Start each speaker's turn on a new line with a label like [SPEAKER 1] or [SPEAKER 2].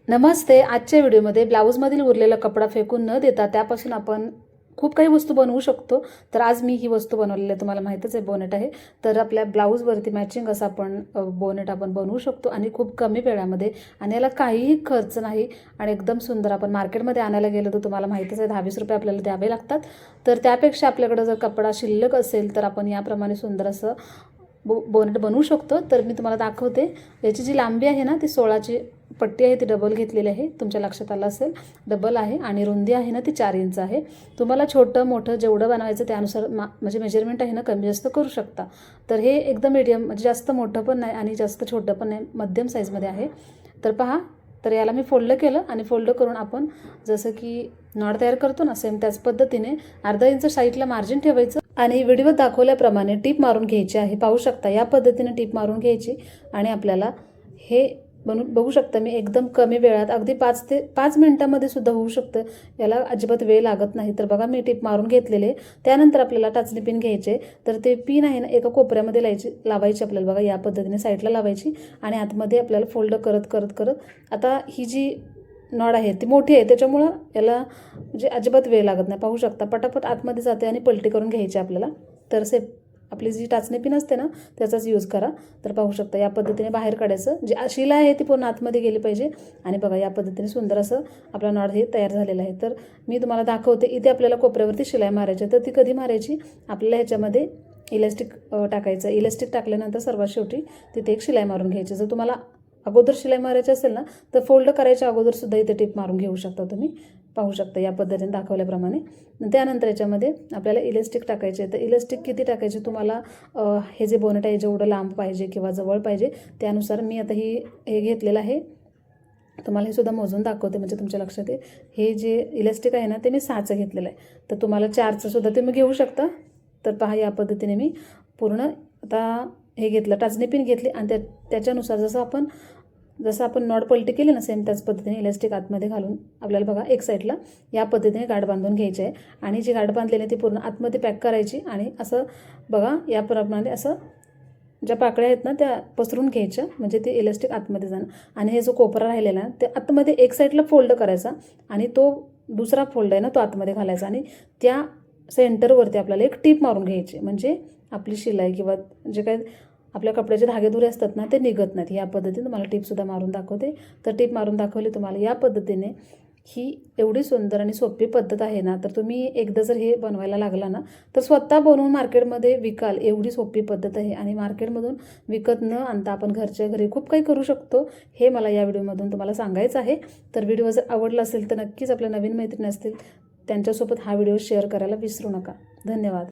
[SPEAKER 1] नमस्ते. आजच्या व्हिडिओमध्ये ब्लाऊजमधील उरलेला कपडा फेकून न देता त्यापासून आपण खूप काही वस्तू बनवू शकतो. तर आज मी ही वस्तू बनवलेली आहे, तुम्हाला माहीतच आहे बोनेट आहे. तर आपल्या ब्लाऊजवरती मॅचिंग असं आपण बोनेट आपण बनवू शकतो आणि खूप कमी वेळामध्ये, आणि याला काहीही खर्च नाही आणि एकदम सुंदर. आपण मार्केटमध्ये आणायला गेलो तर तुम्हाला माहीतच आहे 10-20 रुपये आपल्याला द्यावे लागतात. तर त्यापेक्षा आपल्याकडे जर कपडा शिल्लक असेल तर आपण याप्रमाणे सुंदर असं बोनेट बनवू शकतो. तर मी तुम्हाला दाखवते. याची जी लांबी आहे ना ती 16ची पट्टी आहे, ती डबल घेतलेली आहे. तुमच्या लक्षात आलं असेल डबल आहे. आणि रुंदी आहे ना ती 4 इंच आहे. तुम्हाला छोटं मोठं जेवढं बनवायचं त्यानुसार म्हणजे मेजरमेंट आहे ना कमी जास्त करू शकता. तर हे एकदम मीडियम, म्हणजे जास्त मोठं पण नाही आणि जास्त छोटं पण नाही, मध्यम साईजमध्ये आहे. तर पहा, तर याला मी फोल्ड केलं आणि फोल्ड करून आपण जसं की नॉट तयार करतो ना सेम त्याच पद्धतीने अर्धा इंच साईडला मार्जिन ठेवायचं आणि व्हिडिओत दाखवल्याप्रमाणे टीप मारून घ्यायची आहे. पाहू शकता या पद्धतीने टीप मारून घ्यायची आणि आपल्याला हे बघू शकता मी एकदम कमी वेळात, अगदी 5 मिनिटांमध्ये सुद्धा होऊ शकतं. याला अजिबात वेळ लागत नाही. तर बघा मी टीप मारून घेतलेले. त्यानंतर आपल्याला टाचणी पिन घ्यायचे. तर ते पिन आहे ना एका कोपऱ्यामध्ये लावायची आपल्याला. बघा या पद्धतीने साईडला लावायची आणि आतमध्ये आपल्याला फोल्ड करत करत करत आता ही जी नॉड आहे ती मोठी आहे त्याच्यामुळं याला म्हणजे अजिबात वेळ लागत नाही. पाहू शकता पटापट आतमध्ये जाते आणि पलटी करून घ्यायची आपल्याला. तर आपली जी टाचणी पिन असते ना त्याचाच यूज करा. तर पाहू शकता या पद्धतीने बाहेर काढायचं. जी शिलाई आहे ती पूर्ण आतमध्ये गेली पाहिजे. आणि बघा या पद्धतीने सुंदर असं आपला नॉट हे तयार झालेलं आहे. तर मी तुम्हाला दाखवते. इथे आपल्याला कोपऱ्यावरती शिलाई मारायची. तर ती कधी मारायची, आपल्याला ह्याच्यामध्ये इलास्टिक टाकायचं. इलास्टिक टाकल्यानंतर सर्वात शेवटी तिथे एक शिलाई मारून घ्यायची. जर तुम्हाला अगोदर शिलाई मारायची असेल ना तर फोल्ड करायच्या अगोदरसुद्धा इथे टिप मारून घेऊ शकता तुम्ही. पाहू शकता या पद्धतीने दाखवल्याप्रमाणे. त्यानंतर याच्यामध्ये आपल्याला इलास्टिक टाकायचे. तर इलास्टिक किती टाकायचे तुम्हाला, हे जे बोनेट आहे जेवढं लांब पाहिजे किंवा जवळ पाहिजे त्यानुसार. मी आता हे घेतलेलं आहे, तुम्हाला हे सुद्धा मोजून दाखवते म्हणजे तुमच्या लक्षात येईल. हे जे इलास्टिक आहे ना ते मी 6चं घेतलेलं आहे. तर तुम्हाला 4चं सुद्धा तुम्ही घेऊ शकता. तर पहा या पद्धतीने मी पूर्ण आता हे घेतलं, टाचणी पिन घेतली आणि त्याच्यानुसार जसं आपण नॉट पलटी केली ना सेम त्याच पद्धतीने इलास्टिक आतमध्ये घालून आपल्याला बघा एक साईडला या पद्धतीने गाठ बांधून घ्यायची आहे. आणि जी गाठ बांधलेली आहे ती पूर्ण आतमध्ये पॅक करायची आणि असं बघा याप्रमाणे असं ज्या पाकळ्या आहेत ना त्या पसरून घ्यायच्या, म्हणजे ते इलास्टिक आतमध्ये जाणं. आणि हे जो कोपरा राहिलेला ना ते आतमध्ये एक साईडला फोल्ड करायचा आणि तो दुसरा फोल्ड आहे ना तो आतमध्ये घालायचा आणि त्या सेंटरवरती आपल्याला एक टीप मारून घ्यायची. म्हणजे आपली शिलाई किंवा जे काही आपल्या कपड्याचे धागेदुरे असतात ना ते निघत नाहीत. या पद्धतीने तुम्हाला टीपसुद्धा मारून दाखवते. तर टीप मारून दाखवली तुम्हाला या पद्धतीने. ही एवढी सुंदर आणि सोपी पद्धत आहे ना, तर तुम्ही एकदा जर हे बनवायला लागला ना तर स्वतः बनवून मार्केटमध्ये विकाल. एवढी सोपी पद्धत आहे आणि मार्केटमधून विकत न आणता आपण घरच्या घरी खूप काही करू शकतो. हे मला या व्हिडिओमधून तुम्हाला सांगायचं आहे. तर व्हिडिओ जर आवडला असेल तर नक्कीच आपल्या नवीन मैत्रिणी असतील त्यांच्यासोबत हा व्हिडिओ शेअर करायला विसरू नका. धन्यवाद.